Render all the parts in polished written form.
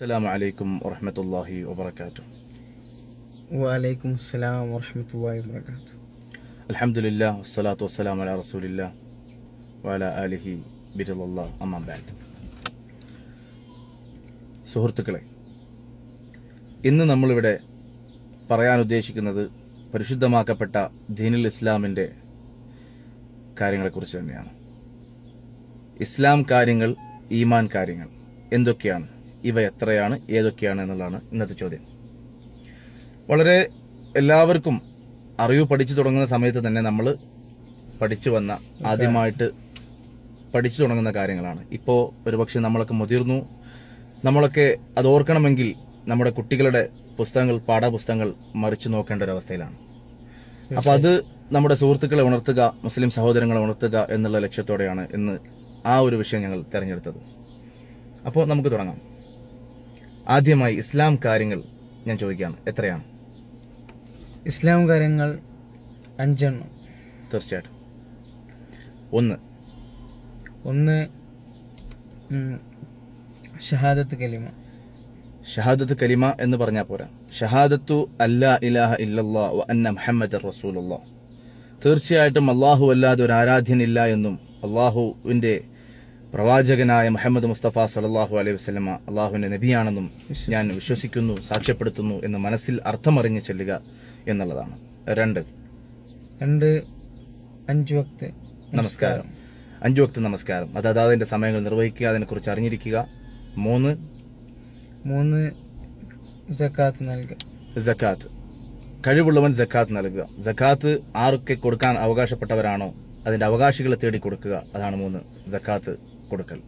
السلام عليكم ورحمة الله وبركاته. وعليكم السلام ورحمة الله وبركاته. الحمد لله والصلاة والسلام على رسول الله وعلى آله برضا الله أما بعد. സുഹൃത്തുക്കളെ, ഇന്ന് നമ്മളിവിടെ പറയാൻ ഉദ്ദേശിക്കുന്നത് പരിശുദ്ധമാക്കപ്പെട്ട ദീനുൽ ഇസ്ലാമിൻ്റെ കാര്യങ്ങളെക്കുറിച്ച് തന്നെയാണ്. ഇസ്ലാം കാര്യങ്ങൾ, ഈമാൻ കാര്യങ്ങൾ എന്തൊക്കെയാണ്, ഇവ എത്രയാണ്, ഏതൊക്കെയാണ് എന്നുള്ളതാണ് ഇന്നത്തെ ചോദ്യം. വളരെ എല്ലാവർക്കും അറിവ് പഠിച്ചു തുടങ്ങുന്ന സമയത്ത് തന്നെ നമ്മൾ പഠിച്ചു വന്ന, ആദ്യമായിട്ട് പഠിച്ചു തുടങ്ങുന്ന കാര്യങ്ങളാണ്. ഇപ്പോൾ ഒരുപക്ഷെ നമ്മളൊക്കെ മുതിർന്നു, നമ്മളൊക്കെ അത് ഓർക്കണമെങ്കിൽ നമ്മുടെ കുട്ടികളുടെ പുസ്തകങ്ങൾ, പാഠപുസ്തകങ്ങൾ മറിച്ചു നോക്കേണ്ട ഒരു അവസ്ഥയിലാണ്. അപ്പോൾ അത് നമ്മുടെ സുഹൃത്തുക്കളെ ഉണർത്തുക, മുസ്ലിം സഹോദരങ്ങളെ ഉണർത്തുക എന്നുള്ള ലക്ഷ്യത്തോടെയാണ് ഇന്ന് ആ ഒരു വിഷയം ഞങ്ങൾ തിരഞ്ഞെടുത്തത്. അപ്പോൾ നമുക്ക് തുടങ്ങാം. ആദ്യമായി ഇസ്ലാം കാര്യങ്ങൾ ഞാൻ ചോദിക്കുകയാണ്, എത്രയാണ്? ഇസ്ലാം കാര്യങ്ങൾ 5 എണ്ണം. തീർച്ചയായിട്ടും. ഒന്ന് ഷഹാദത്ത് കലിമ. ഷഹാദത്ത് കലിമ എന്ന് പറഞ്ഞാൽ പോരാ, ഷഹാദത്തു അല്ലാ ഇലാഹ ഇല്ലല്ലാഹ് വ അന്ന മുഹമ്മദർ റസൂലുള്ളാഹ്. തീർച്ചയായിട്ടും അല്ലാഹു അല്ലാതെ ഒരു ആരാധ്യനില്ല എന്നും അല്ലാഹുവിന്റെ പ്രവാചകനായ മുഹമ്മദ് മുസ്തഫ സല്ലല്ലാഹു അലൈഹി വസല്ലമ അല്ലാഹുവിന്റെ നബിയാണെന്നും ഞാൻ വിശ്വസിക്കുന്നു, സാക്ഷ്യപ്പെടുത്തുന്നു എന്ന് മനസ്സിൽ അർത്ഥമറിഞ്ഞ് ചെല്ലുക എന്നുള്ളതാണ്. 2 5 വക്ത് നമസ്കാരം. 5 വക്ത് നമസ്കാരം, അതാതിന്റെ സമയങ്ങൾ നിർവഹിക്കുക, അതിനെക്കുറിച്ച് അറിഞ്ഞിരിക്കുക. 3 സക്കാത്ത് നൽകുക. സക്കാത്ത്, കഴിവുള്ളവൻ സക്കാത്ത് നൽകുക. സക്കാത്ത് ആരൊക്കെ കൊടുക്കാൻ അവകാശപ്പെട്ടവരാണോ അതിന്റെ അവകാശികളെ തേടി കൊടുക്കുക, അതാണ് 3 സക്കാത്ത് കൊടുക്കൽ.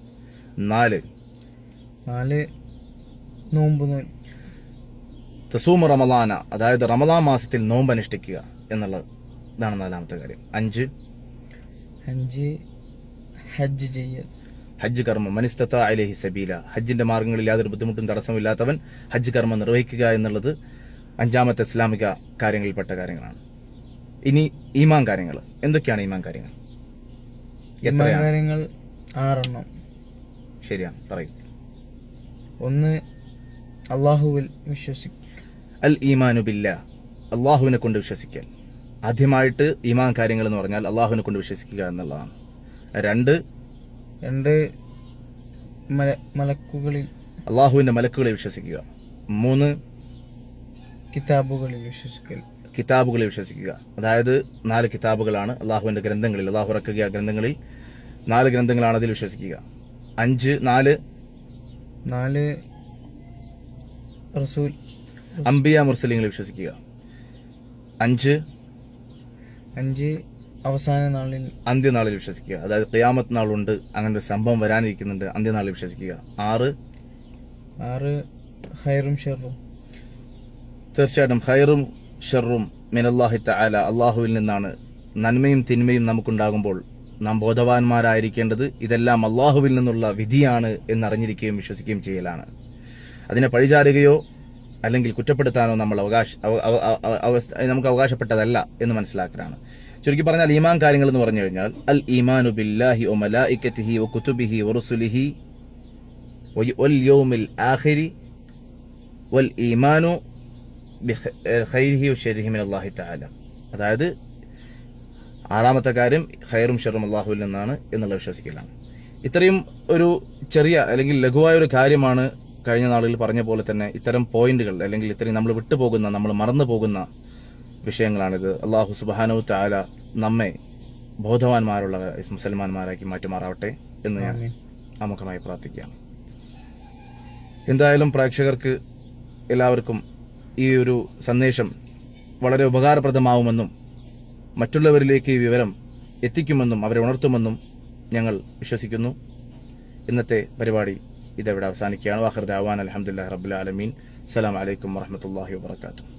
4 നോമ്പ്. തസൂമ റമളാന, അതായത് റമളാൻ മാസത്തിൽ നോമ്പ് അനുഷ്ഠിക്കുക എന്നുള്ളതാണ് 4ാമത്തെ കാര്യം. 5 ഹജ്ജ് ചെയ്യൽ. ഹജ്ജ് കർമ്മം, മനിസ്തത അലൈഹി സബീല, ഹജ്ജിന്റെ മാർഗങ്ങളിൽ യാതൊരു ബുദ്ധിമുട്ടും തടസ്സമില്ലാത്തവൻ ഹജ്ജ് കർമ്മം നിർവഹിക്കുക എന്നുള്ളത് 5ാമത്തെ ഇസ്ലാമിക കാര്യങ്ങളിൽപ്പെട്ട കാര്യങ്ങളാണ്. ഇനി ഈമാൻ കാര്യങ്ങൾ എന്തൊക്കെയാണ്? ഈമാൻ കാര്യങ്ങൾ കാര്യങ്ങൾ 6 എണ്ണം. ശരിയാണ്, പറയും. 1 അല്ലാഹുവിൽ വിശ്വസിക്കുക. അൽ ഈമാനു ബില്ലാ, അള്ളാഹുവിനെ കൊണ്ട് വിശ്വസിക്കൽ. ആദ്യമായിട്ട് ഈമാൻ കാര്യങ്ങൾ എന്ന് പറഞ്ഞാൽ അള്ളാഹുവിനെ കൊണ്ട് വിശ്വസിക്കുക എന്നുള്ളതാണ്. 2 മലക്കുകളിൽ, അള്ളാഹുവിന്റെ മലക്കുകളെ വിശ്വസിക്കുക. 3 കിതാബുകളിൽ വിശ്വസിക്കൽ. കിതാബുകളെ വിശ്വസിക്കുക, അതായത് 4 കിതാബുകളാണ് അള്ളാഹുവിന്റെ ഗ്രന്ഥങ്ങളിൽ, അള്ളാഹു ഇറക്കുക ഗ്രന്ഥങ്ങളിൽ 4 ഗ്രന്ഥങ്ങളാണ്, അതിൽ വിശ്വസിക്കുക. 4 റസൂൽ, അംബിയ മുർസലിങ്ങളെ വിശ്വസിക്കുക. 5 അവസാന നാളിൽ, അന്ത്യനാളിൽ വിശ്വസിക്കുക, അതായത് ഖിയാമത്ത് നാളുണ്ട്, അങ്ങനെ ഒരു സംഭവം വരാനിരിക്കുന്നുണ്ട്, അന്ത്യനാളിൽ വിശ്വസിക്കുക. 6 ഖൈറും ഷർറും. തീർച്ചയായിട്ടും ഖൈറും ഷർറും മിനല്ലാഹി തആല, അള്ളാഹുവിൽ നിന്നാണ്. നന്മയും തിന്മയും നമുക്കുണ്ടാകുമ്പോൾ നാം ബോധവാന്മാരായിരിക്കേണ്ടത് ഇതെല്ലാം അള്ളാഹുവിൽ നിന്നുള്ള വിധിയാണ് എന്നറിഞ്ഞിരിക്കുകയും വിശ്വസിക്കുകയും ചെയ്യലാണ്. അതിനെ പഴിചാരുകയോ അല്ലെങ്കിൽ കുറ്റപ്പെടുത്താനോ നമുക്ക് അവകാശപ്പെട്ടതല്ല എന്ന് മനസ്സിലാക്കലാണ്. ചുരുക്കി പറഞ്ഞാൽ ഈമാൻ കാര്യങ്ങൾ എന്ന് പറഞ്ഞു കഴിഞ്ഞാൽ അൽ ഈമാനു ബില്ലാഹി വ മലായികതിഹി വ കുതുബിഹി വ റുസുലിഹി വൽ യൗമിൽ ആഖിരി വൽ ഈമാനു ബിഖൈരിഹി വ ശർരിഹി മിനല്ലാഹി തആല. അതായത് 6ാമത്തെ കാര്യം ഖൈറും ഷർറും അല്ലാഹുവിൽ നിന്നാണ് എന്നുള്ള വിശ്വസിക്കലാണ്. ഇത്രയും ഒരു ചെറിയ അല്ലെങ്കിൽ ലഘുവായ ഒരു കാര്യമാണ് കഴിഞ്ഞ നാളുകളിൽ പറഞ്ഞ പോലെ തന്നെ ഇത്തരം പോയിന്റുകൾ അല്ലെങ്കിൽ ഇത്രയും നമ്മൾ വിട്ടുപോകുന്ന, നമ്മൾ മറന്നു പോകുന്ന വിഷയങ്ങളാണിത്. അല്ലാഹു സുബ്ഹാനഹു തആല നമ്മെ ബോധവാന്മാരുള്ള മുസൽമാന്മാരാക്കി മാറ്റുമാറാവട്ടെ എന്ന് ഞാൻ ആമുഖമായി പ്രാർത്ഥിക്കുകയാണ്. എന്തായാലും പ്രേക്ഷകർക്ക് എല്ലാവർക്കും ഈ ഒരു സന്ദേശം വളരെ ഉപകാരപ്രദമാവുമെന്നും മറ്റുള്ളവരിലേക്ക് ഈ വിവരം എത്തിക്കുമെന്നും അവരെ ഉണർത്തുമെന്നും ഞങ്ങൾ വിശ്വസിക്കുന്നു. ഇന്നത്തെ പരിപാടി ഇതെവിടെ അവസാനിക്കുകയാണ്. വാഖിർ ദഅവാന അൽഹംദുലില്ലാഹി റബ്ബിൽ ആലമീൻ. അസ്സലാമു അലൈക്കും വറഹ്മത്തുള്ളാഹി വബറകാതുഹു.